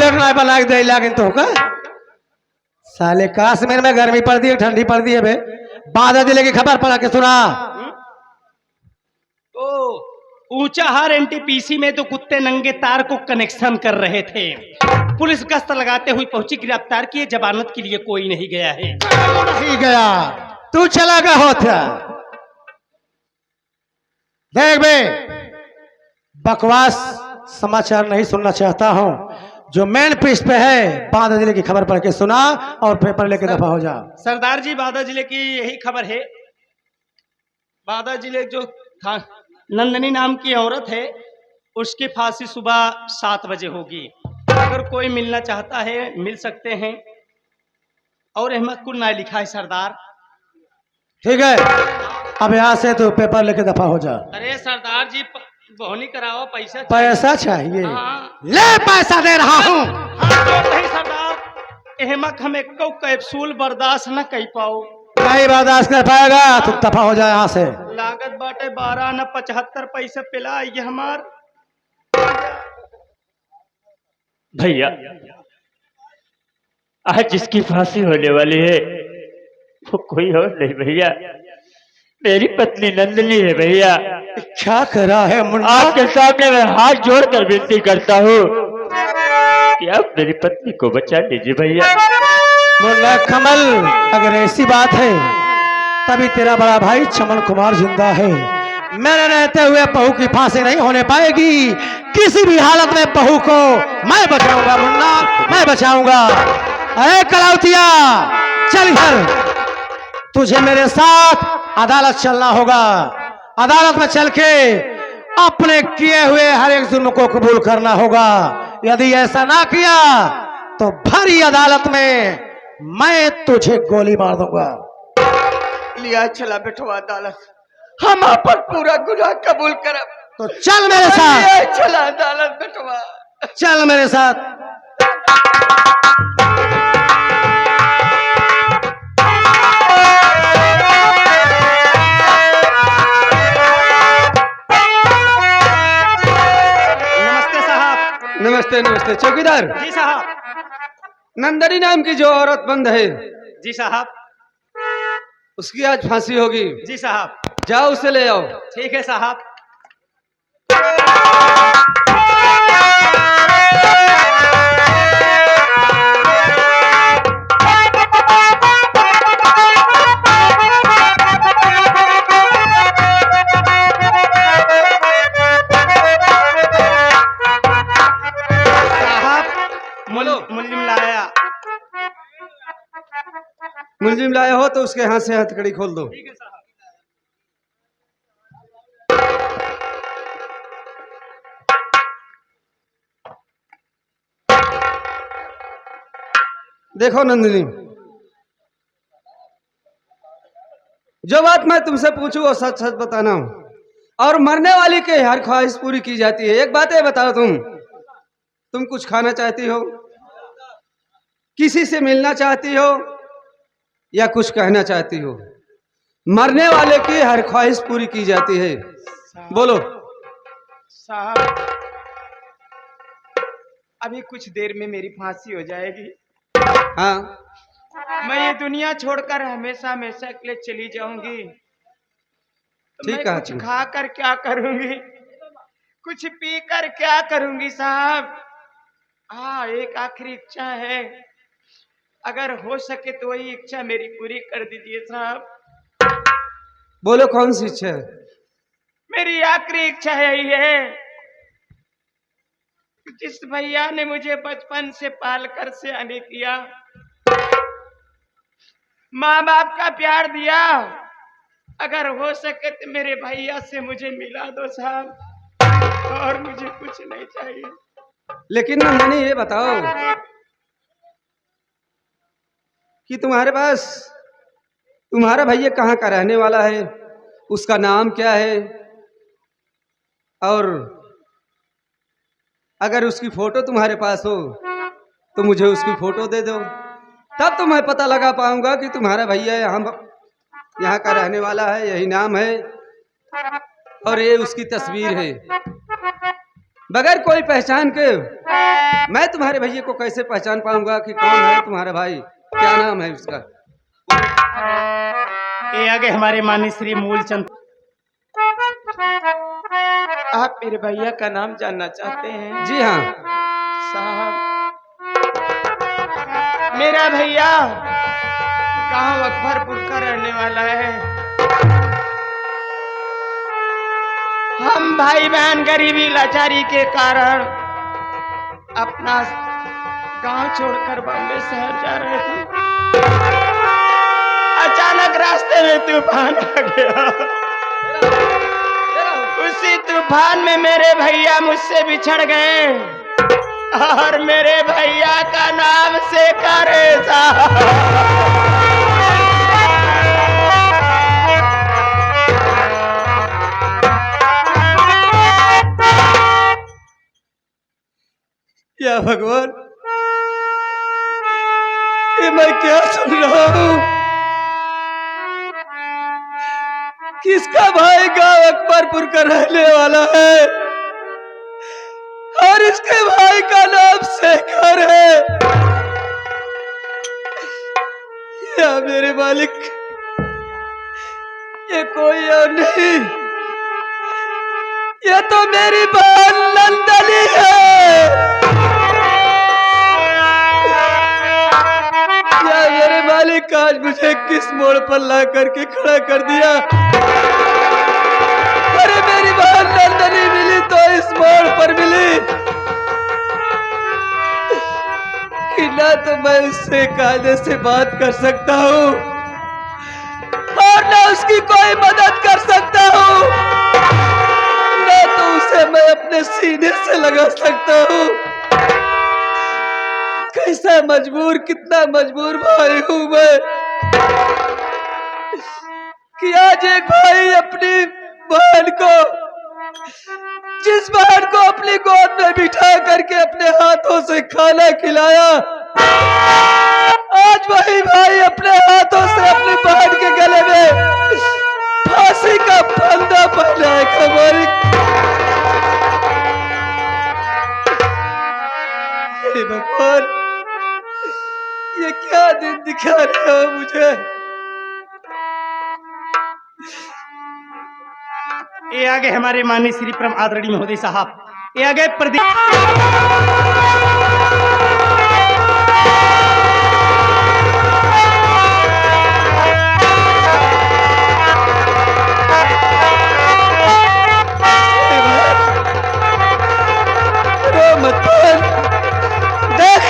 Road ना बना दे लेकिन तो का साले कश्मीर में गर्मी पड़ती है ठंडी पड़ती है बे। बाधा जिले की खबर पड़ा के सुना। तो ऊंचाहार एनटीपीसी में तो कुत्ते नंगे तार को कनेक्शन कर रहे थे। पुलिस गश्त लगाते हुए पहुंची, गिरफ्तार किए। जमानत के लिए कोई नहीं गया है। नहीं गया तू चला गया होता। देख बे बकवास समाचार नहीं सुनना चाहता हूं। जो मेन पेज पे है बांदा जिले की खबर पढ़ के सुना और पेपर लेके दफा हो जा। सरदार जी बांदा जिले की यही खबर है। बांदा जिले जो था नंदनी नाम की औरत है, उसकी फांसी सुबह 7 बजे होगी। अगर कोई मिलना चाहता है मिल सकते हैं। और अहमद कुल ना लिखा है सरदार। ठीक है अब यहाँ से तो पेपर लेके दफा हो जा। अरे सरदार जी बोहनी कराओ, पैसा पैसा चाहिए। हाँ। ले पैसा दे रहा हूँ। नहीं सरदार, अहमद हमें को कैप्सूल बर्दाश्त न कर पाओ। नहीं बर्दाश्त कर पाएगा तो दफा हो जाए यहाँ से। लागत बाटे 12 न 75 पैसे पिला ये हमार भैया। आज जिसकी फांसी होने वाली है वो कोई और नहीं भैया, मेरी पत्नी नंदनी है भैया। क्या करा है मुन्ना? आपके सामने मैं हाथ जोड़कर विनती करता हूँ कि आप मेरी पत्नी को बचा लीजिए भैया। मुन्ना कमल अगर ऐसी बात है तभी तेरा बड़ा भाई चमन कुमार जिंदा है। मेरे रहते हुए बहू की फांसी नहीं होने पाएगी। किसी भी हालत में बहू को मैं बचाऊंगा मुन्ना, मैं बचाऊंगा। अरे कलावतिया चल इधर, तुझे मेरे साथ अदालत चलना होगा। अदालत में चल के अपने किए हुए हर एक जुर्म को कबूल करना होगा। यदि ऐसा ना किया तो भरी अदालत में मैं तुझे गोली मार दूंगा। लिया चला बेटवा अदालत, हम अपन पूरा गुनाह कबूल करब। तो चल मेरे साथ, लिया चला अदालत बेटवा, चल मेरे साथ। नमस्ते साहब। नमस्ते नमस्ते। चौकीदार जी साहब। नंदनी नाम की जो औरत बंद है जी साहब। उसकी आज फांसी होगी। जी साहब। जाओ उसे ले आओ। ठीक है साहब। मुल्जिम लाया। मुलजिम लाया हो तो उसके हाथ से हथकड़ी खोल दो। ठीक है साहब। देखो नंदिनी, जो बात मैं तुमसे पूछूं वो सच सच बताना, और मरने वाली के हर ख्वाहिश पूरी की जाती है। एक बात है बताओ, तुम कुछ खाना चाहती हो, किसी से मिलना चाहती हो, या कुछ कहना चाहती हो? मरने वाले की हर ख्वाहिश पूरी की जाती है। बोलो साहब अभी कुछ देर में मेरी फांसी हो जाएगी। हाँ, मैं ये दुनिया छोड़कर हमेशा हमेशा के लिए चली जाऊंगी। तो ठीक मैं कहा कुछ तुमने। खा कर क्या करूंगी, कुछ पी कर क्या करूंगी साहब? हाँ, एक आखिरी इच्छा है, अगर हो सके तो वही इच्छा मेरी पूरी कर दीजिए साहब। बोलो कौन सी इच्छा है? मेरी आखिरी इच्छा यही है, जिस भैया ने मुझे बचपन से पाल कर से आने किया, माँ बाप का प्यार दिया, अगर हो सके तो मेरे भैया से मुझे मिला दो साहब, और मुझे कुछ नहीं चाहिए। लेकिन नंदनी ये बताओ कि तुम्हारे पास तुम्हारा भैया कहाँ का रहने वाला है, उसका नाम क्या है, और अगर उसकी फोटो तुम्हारे पास हो तो मुझे उसकी फोटो दे दो, तब तो मैं पता लगा पाऊंगा कि तुम्हारा भैया यहाँ का रहने वाला है, यही नाम है और ये उसकी तस्वीर है। बगैर कोई पहचान के मैं तुम्हारे भैया को कैसे पहचान पाऊंगा कि कौन है तुम्हारा भाई, क्या नाम है उसका? ये आगे हमारे माननीय श्री मूलचंद। आप मेरे भैया का नाम जानना चाहते हैं? जी हाँ। साहब, मेरा भैया गांव अकबरपुर का रहने वाला है। हम भाई बहन गरीबी लाचारी के कारण अपना गांव छोड़कर बॉम्बे शहर जा रहे थे। अचानक रास्ते में तूफान आ गया। उसी तूफान में मेरे भैया मुझसे बिछड़ गए और मेरे भैया का नाम शेखर है साहब। या भगवान, ये मैं क्या सुन रहा हूँ? किसका भाई गांव अकबरपुर का रहने वाला है और इसके भाई का नाम शेखर है? या मेरे मालिक, ये कोई और नहीं, ये तो मेरी बहन नंदनी है। या मेरे मालिक, आज मुझे किस मोड़ पर ला करके खड़ा कर दिया? अरे मेरी बहन नंदनी मिली तो इस मोड़ पर मिली कि ना तो मैं उससे कायदे से बात कर सकता हूँ और ना उसकी कोई मदद कर सकता हूँ, ना तो उसे मैं अपने सीने से लगा सकता हूँ। कैसा मजबूर, कितना मजबूर भाई हूँ मैं कि आज एक भाई अपनी बहन को, जिस बहन को अपनी गोद में बिठा करके अपने हाथों से खाना खिलाया, आज वही भाई अपने हाथों से अपनी बहन के गले में फांसी का फंदा पहनाएगा। हे भगवान, ये क्या दिन दिखा रहे हो मुझे? ये आगे हमारे माननीय श्री परम आदरणीय महोदय साहब। ये आगे प्रदीप। देख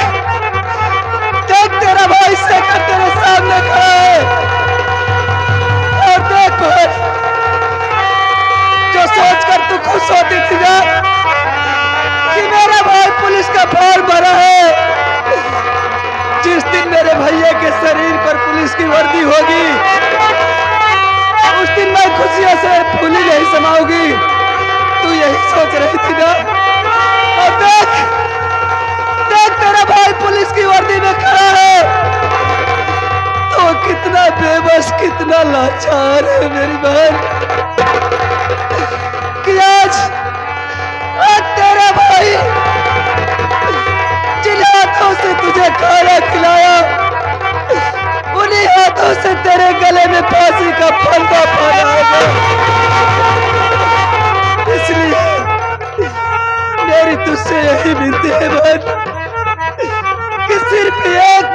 देख, तेरा भाई शेखर तेरे सामने खड़ा है और देख भाई, जो सोचकर तू खुश होती थी ना कि मेरा भाई पुलिस का फॉर्म भरा है, जिस दिन मेरे भैया के शरीर पर पुलिस की वर्दी होगी उस दिन मैं खुशियों से फूली नहीं समाऊंगी। तू यही सोच रही थी ना? और देख देख, तेरा भाई पुलिस की वर्दी में खड़ा है तो कितना बेबस, कितना लाचार है मेरी बहन कि आज तेरा भाई जिन हाथों से तुझे खाना खिलाया, उन्हीं हाथों से तेरे गले में फांसी का फंदा पहनाएगा। इसलिए मेरी तुझसे यही विनती है बहन कि सिर्फ एक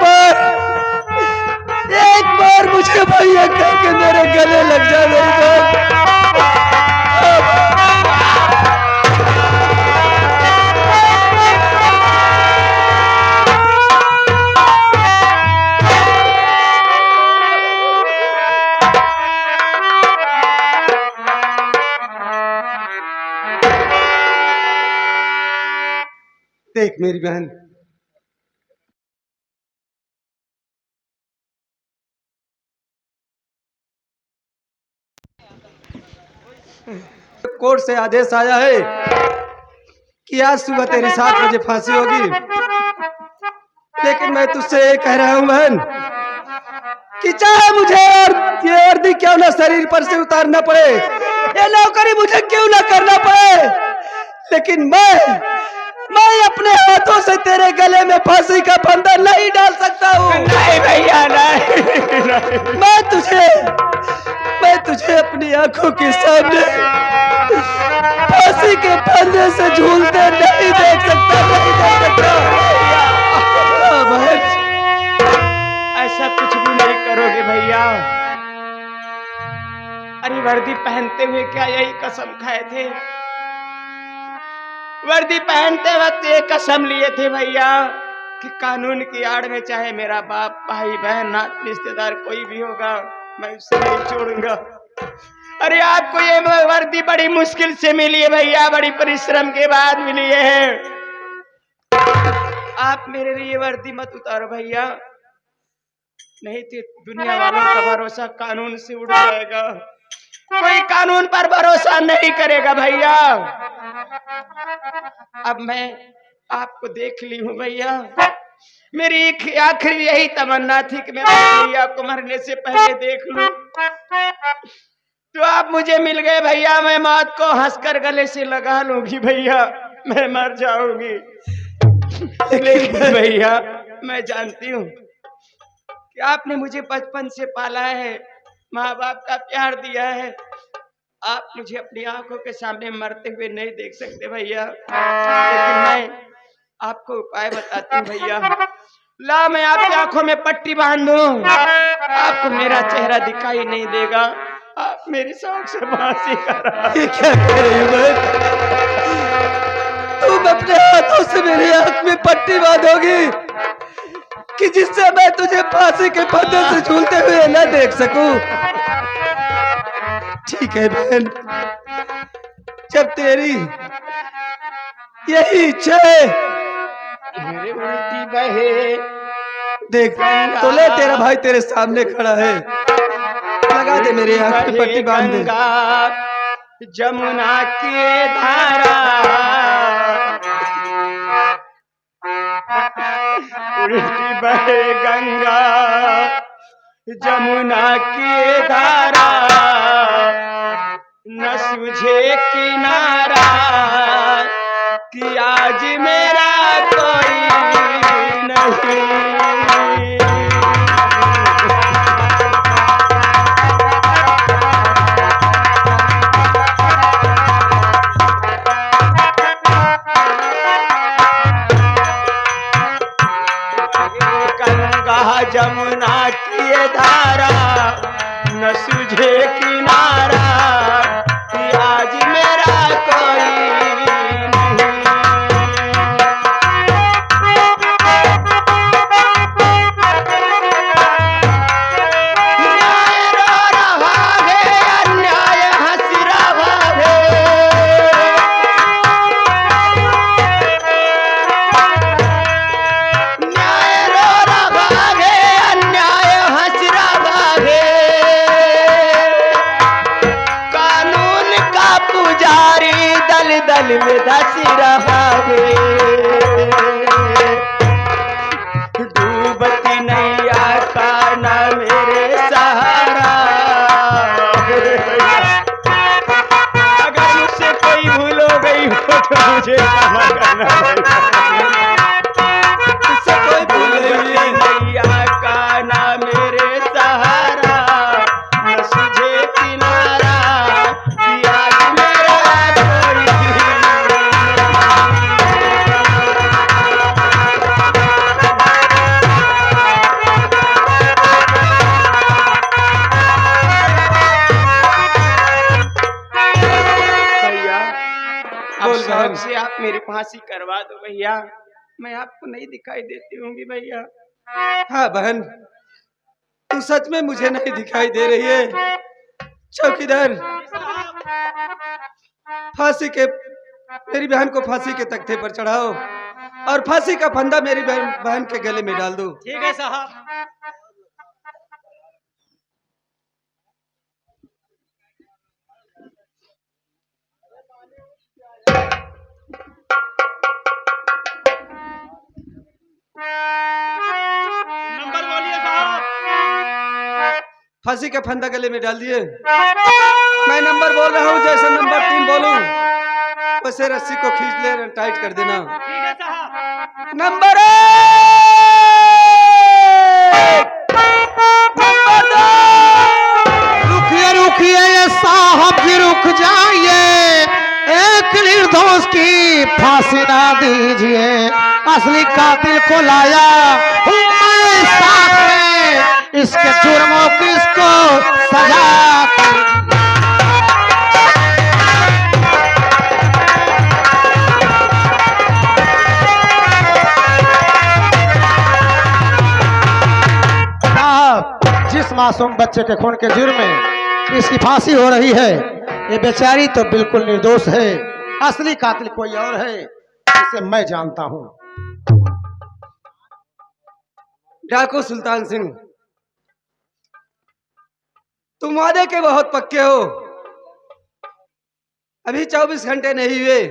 बार मुझे भैया कह के मेरे गले लग जा मेरी बहन। देख मेरी बहन, कोर्ट से आदेश आया है कि आज सुबह तेरी 7 बजे फांसी होगी, लेकिन मैं तुझसे ये कह रहा हूं बहन कि चाहे मुझे ये वर्दी क्यों ना शरीर पर से उतारना पड़े, ये नौकरी मुझे क्यों ना करना पड़े, लेकिन मैं अपने हाथों से तेरे गले में फांसी का फंदा नहीं डाल सकता हूँ। नहीं भैया नहीं, मैं तुझे अपनी आंखों के सामने फांसी के फंदे से झूलते नहीं देख सकता, नहीं देख सकता। हाँ बहन, ऐसा कुछ भी नहीं करोगे भैया। अरे वर्दी पहनते हुए क्या यही कसम खाए थे? वर्दी पहनते वक्त ये कसम लिए थे भैया कि कानून की आड़ में चाहे मेरा बाप, भाई, बहन, नात, रिश्तेदार कोई भी होगा, मैं उसे नहीं छोड़ूंगा। अरे आपको ये वर्दी बड़ी मुश्किल से मिली है भैया, बड़ी परिश्रम के बाद मिली है। आप मेरे लिए वर्दी मत उतारो भैया, नहीं तो दुनिया वालों का भरोसा कानून से उड़ जाएगा। कोई कानून पर भरोसा नहीं करेगा भैया। अब मैं आपको देख ली हूँ भैया, मेरी आखिरी यही तमन्ना थी कि मैं भैया को मरने से पहले देख लूं। तो आप मुझे मिल गए भैया, मैं मौत को हंसकर गले से लगा लूंगी भैया, मैं मर जाऊंगी। लेकिन भैया मैं जानती हूँ कि आपने मुझे बचपन से पाला है, माँ बाप का प्यार दिया है। आप मुझे अपनी आंखों के सामने मरते हुए नहीं देख सकते भैया, लेकिन मैं आपको उपाय बताती हूँ भैया। ला मैं आपकी आंखों में पट्टी बांध दूं, आपको मेरा चेहरा दिखाई नहीं देगा, आप मेरी शौक से फांसी करा। ये क्या कह रही हो बहन? तुम अपने हाथों से मेरी आंख में पट्टी बांधोगी कि जिससे मैं तुझे फांसी के फंदे से झूलते हुए न देख सकूं? ठीक है बहन, जब तेरी यही इच्छा है, मेरे उल्टी बहे देख तो ले, तेरा भाई तेरे सामने खड़ा है, लगा दे मेरी आंख में पट्टी बांध दे। गंगा जमुना की धारा, उल्टी बहे गंगा जमुना की धारा, न सूझे किनारा कि आज मेरा कोई नहीं। गंगा जमुना की धारा, न सूझे किनारा कि आज मेरा कोई नहीं। न्याय रो रहा है, अन्याय हंस रहा है। न्याय रो रहा है, अन्याय हंस रहा है। कानून का पुजारी दल दल में धस रहा है। डूबती नैया का ना मेरे सहारा। अगर मुझसे कोई भूल हो गई हो तो मुझे क्षमा करना भैया। इससे कोई भूल नहीं है। नैया का ना मेरे सहारा, न सूझे किनारा कि आज मेरा कोई भैया। अब बोल शौक बहन। से आप मेरी फांसी करवा दो भैया, मैं आपको नहीं दिखाई देती होंगी भैया। हाँ बहन, तू सच में मुझे नहीं दिखाई दे रही है। चौकीदार, फांसी के मेरी बहन को फांसी के तख्ते पर चढ़ाओ और फांसी का फंदा मेरी बहन के गले में डाल दो। ठीक है साहब। नंबर बोलिए साहब। फांसी का फंदा गले में डाल दिए। मैं नंबर बोल रहा हूँ, जैसे नंबर 3 बोलूं वैसे रस्सी को खींच ले, टाइट कर देना। ठीक है साहब। Number 1, number 2। रुकिए रुकिए ये साहब जी, रुक जाइए, एक निर्दोष की फांसी ना दीजिए, असली कातिल को लाया हूँ मैं साथ में, इसके जुर्मों की इसको सजा। साहब, जिस मासूम बच्चे के खून के जुर्म में इसकी फांसी हो रही है, ये बेचारी तो बिल्कुल निर्दोष है, असली कातिल कोई और है, इसे मैं जानता हूँ। डाकू सुल्तान सिंह, तुम वादे के बहुत पक्के हो। अभी 24 घंटे नहीं हुए,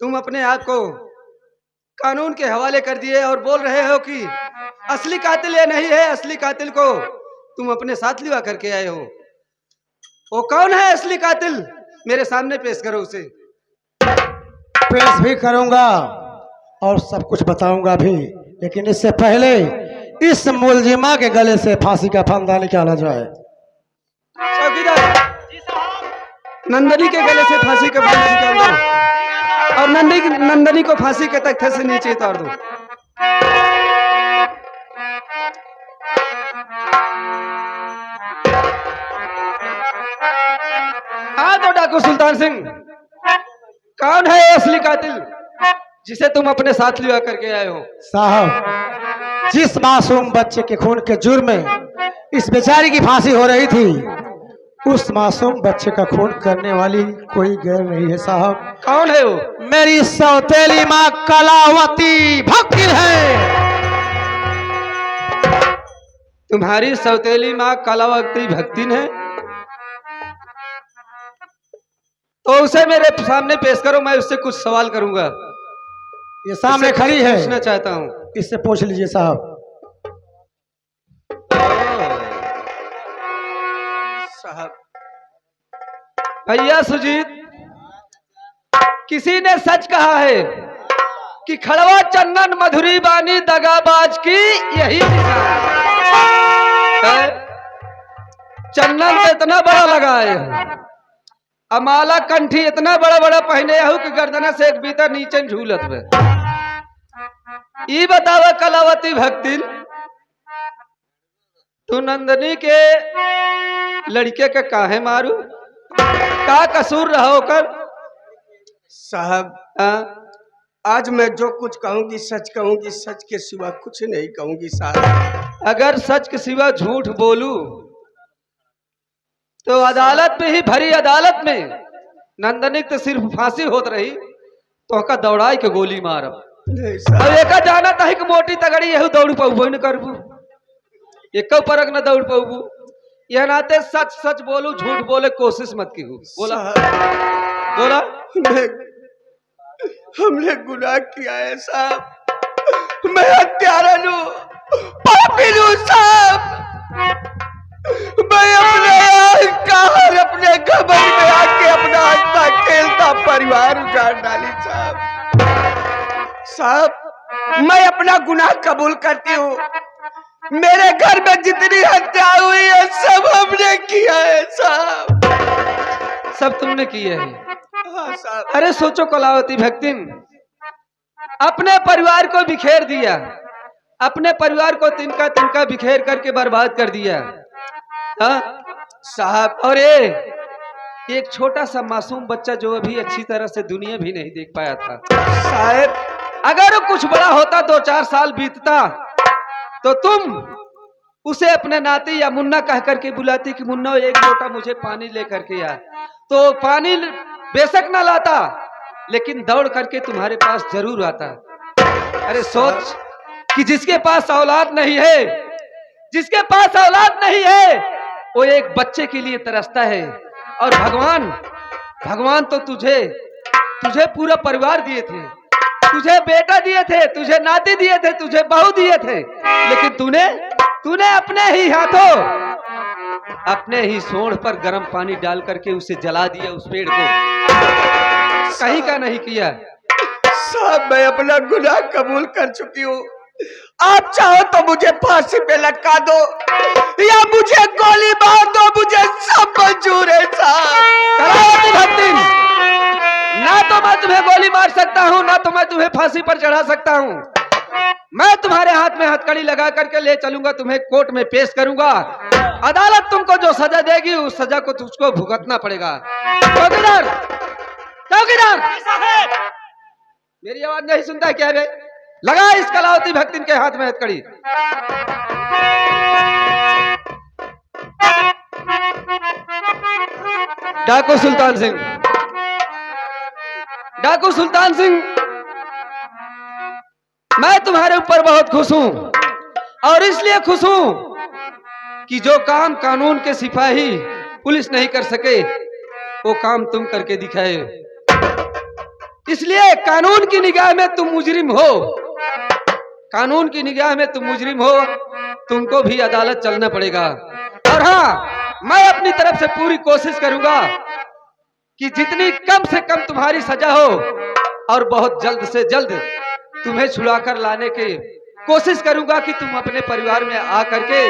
तुम अपने आप को कानून के हवाले कर दिए और बोल रहे हो कि असली कातिल ये नहीं है, असली कातिल को तुम अपने साथ लिवा करके आए हो। वो कौन है असली कातिल? मेरे सामने पेश करो उसे। पेश भी करूंगा और सब कुछ बताऊंगा भी, लेकिन इससे पहले इस मुलजिमा के गले से फांसी का फंदा निकाला जाए। चौकीदार, नंदनी के गले से फांसी का फंदा निकाल दो और नंदनी को फांसी के तख्ते से नीचे उतार दो। हाँ तो डाकू सुल्तान सिंह, कौन है असली कातिल जिसे तुम अपने साथ लिया करके आए हो? साहब, जिस मासूम बच्चे के खून के जुर्म में इस बेचारी की फांसी हो रही थी, उस मासूम बच्चे का खून करने वाली कोई गैर नहीं है साहब। कौन है वो? मेरी सौतेली माँ कलावती भक्ति है। तुम्हारी सौतेली माँ कलावती भक्तिन है? तो उसे मेरे सामने पेश करो, मैं उससे कुछ सवाल करूंगा। ये सामने खड़ी है, पूछना चाहता हूँ, इससे पूछ लीजिए साहब। साहब, भैया सुजीत, किसी ने सच कहा है कि खड़वा चंदन मधुरी बानी दगाबाज की यही निशान है। चंदन तो इतना बड़ा लगा है, अमाला कंठी इतना बड़ा बड़ा पहने हूँ कि गर्दना से एक भीतर नीचे झूलत में। ये बतावा कलावती भक्तिन, तू नंदनी के लड़के का काहे मारू? का कसूर रहो कर? साहब, आज मैं जो कुछ कहूंगी सच के सिवा कुछ नहीं कहूंगी साहब। अगर सच के सिवा झूठ बोलूं तो अदालत में ही भरी अदालत में नंदनी तो सिर्फ फांसी होत रही, तो का दौड़ाई के गोली मारब। नहीं साहब, अब एक जाना था कि मोटी तगड़ी यही दौड़ पाऊ न करबू, एक परक न दौड़ पाऊ। यह नाते सच सच बोलू, झूठ बोले कोशिश मत की। बोला बोला हमने गुनाह किया है साहब, मैं हत्यारा हूँ, पापी हूँ साहब। मैं अपने कब्र में आके अपना हंसता खेलता परिवार उजाड़ डाली साहब। साहब, मैं अपना गुनाह कबूल करती हूँ। मेरे घर में जितनी हत्या हुई है सब हमने किया है साहब। सब तुमने किए है? हाँ साहब। अरे सोचो कलावती भक्तिन, अपने परिवार को बिखेर दिया, अपने परिवार को तिनका तिनका बिखेर करके बर्बाद कर दिया। हाँ साहब, और एक छोटा सा मासूम बच्चा जो अभी अच्छी तरह से दुनिया भी नहीं देख पाया था। साहब, अगर वो कुछ बड़ा होता, 2-4 साल बीतता, तो तुम उसे अपने नाती या मुन्ना कह करके बुलाती कि मुन्ना एक लोटा मुझे पानी लेकर के आ। तो पानी बेशक ना लाता, लेकिन दौड़ करके तुम्हारे पास जरूर आता। अरे सोच कि जिसके पास औलाद नहीं है, जिसके पास औलाद नहीं है, वो एक बच्चे के लिए तरसता है। और भगवान तो तुझे पूरा परिवार दिए थे, तुझे बेटा दिए थे, तुझे नाती दिए थे, तुझे बहू दिए थे, लेकिन तूने अपने ही हाथों, अपने ही सोंड पर गर्म पानी डाल करके उसे जला दिया, उस पेड़ को। कहीं का नहीं किया। साहब मैं अपना गुनाह कबूल कर चुकी हूँ। आप चाहो तो मुझे फांसी पे लटका दो या मुझे गोली मार दो, मुझे सब मंजूर है साहब। कलावती भक्तिन, ना तो मैं तुम्हें गोली मार सकता हूँ, ना तो मैं तुम्हें फांसी पर चढ़ा सकता हूँ। मैं तुम्हारे हाथ में हथकड़ी लगा करके ले चलूंगा, तुम्हें कोर्ट में पेश करूंगा। अदालत तुमको जो सजा देगी उस सजा को तुझको भुगतना पड़ेगा। चौकीदार, चौकीदार, मेरी आवाज नहीं सुनता क्या बे? लगा इस कलावती भक्तिन के हाथ में हथकड़ी। डाकू सुल्तान सिंह, डाकू सुल्तान सिंह, मैं तुम्हारे ऊपर बहुत खुश हूं, और इसलिए खुश हूं कि जो काम कानून के सिपाही पुलिस नहीं कर सके वो काम तुम करके दिखाए। इसलिए कानून की निगाह में तुम मुजरिम हो, कानून की निगाह में तुम मुजरिम हो, तुमको भी अदालत चलना पड़ेगा। और हाँ, मैं अपनी तरफ से पूरी कोशिश करूंगा कि जितनी कम से कम तुम्हारी सजा हो और बहुत जल्द से जल्द तुम्हें छुड़ाकर लाने की कोशिश करूंगा कि तुम अपने परिवार में आकर के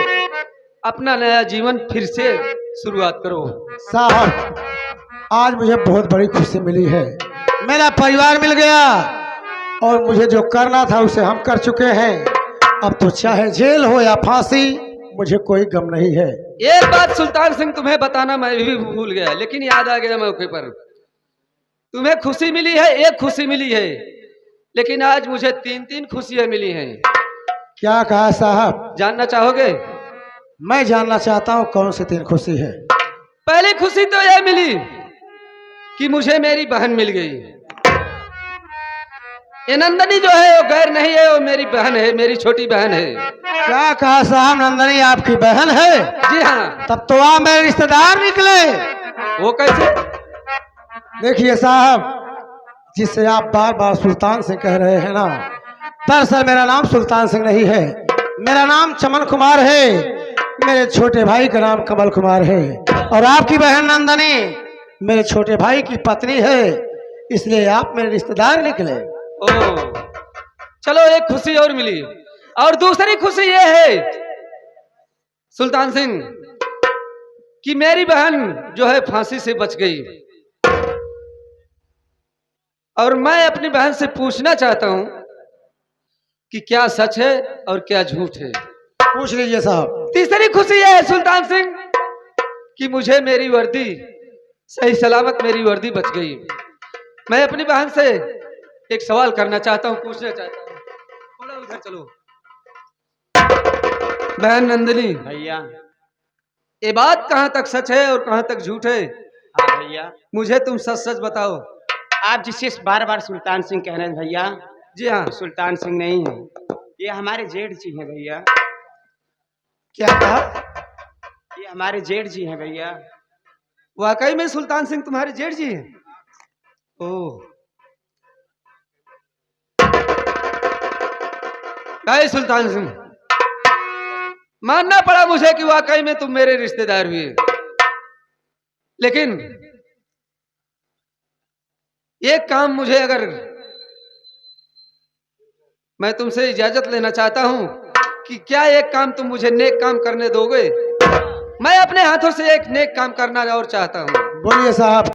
अपना नया जीवन फिर से शुरुआत करो। साहब, आज मुझे बहुत बड़ी खुशी मिली है। मेरा परिवार मिल गया और मुझे जो करना था उसे हम कर चुके हैं। अब तो चाहे जेल हो या फांसी, मुझे कोई गम नहीं है। एक बात सुल्तान सिंह तुम्हें बताना मैं भी भूल गया, लेकिन याद आ गया मौके पर। तुम्हें खुशी मिली है, एक खुशी मिली है, लेकिन आज मुझे 3-3 खुशियां मिली हैं। क्या कहा साहब? जानना चाहोगे? मैं जानना चाहता हूँ कौन सी 3 खुशी है। पहली खुशी तो यह मिली कि मुझे मेरी बहन मिल गई। ये नंदनी जो है वो गैर नहीं है, वो मेरी बहन है, मेरी छोटी बहन है। क्या कहा साहब? नंदनी आपकी बहन है? जी हाँ। तब तो आप मेरे रिश्तेदार निकले। वो कैसे? देखिए साहब, जिसे आप बार बार सुल्तान सिंह कह रहे हैं ना, दरअसल मेरा नाम सुल्तान सिंह नहीं है, मेरा नाम चमन कुमार है। मेरे छोटे भाई का नाम कमल कुमार है, और आपकी बहन नंदनी मेरे छोटे भाई की पत्नी है, इसलिए आप मेरे रिश्तेदार निकले। ओ, चलो एक खुशी और मिली। और दूसरी खुशी ये है सुल्तान सिंह कि मेरी बहन जो है फांसी से बच गई। और मैं अपनी बहन से पूछना चाहता हूं कि क्या सच है और क्या झूठ है। पूछ लीजिए साहब। तीसरी खुशी यह है सुल्तान सिंह कि मुझे मेरी वर्दी सही सलामत, मेरी वर्दी बच गई। मैं अपनी बहन से एक सवाल करना चाहता हूं, पूछना चाहता हूं। थोड़ा उधर चलो। बहन नंदनी, भैया। ये बात कहां तक सच है और कहां तक झूठ है? हाँ भैया। मुझे तुम सच सच बताओ। आप जिसे बार बार सुल्तान सिंह कह रहे हैं भैया, जी हाँ। वो सुल्तान सिंह नहीं है, ये हमारे जेठ जी हैं भैया। क्या कहा? ये हमारे जेठ जी हैं भैया। वाकई में सुल्तान सिंह तुम्हारे जेठ जी हैं? ओह, भाई सुल्तान सिंह, मानना पड़ा मुझे कि वाकई में तुम मेरे रिश्तेदार हुए, लेकिन एक काम मुझे, अगर मैं तुमसे इजाजत लेना चाहता हूं कि क्या एक काम तुम मुझे नेक काम करने दोगे? मैं अपने हाथों से एक नेक काम करना और चाहता हूं। बोलिए साहब।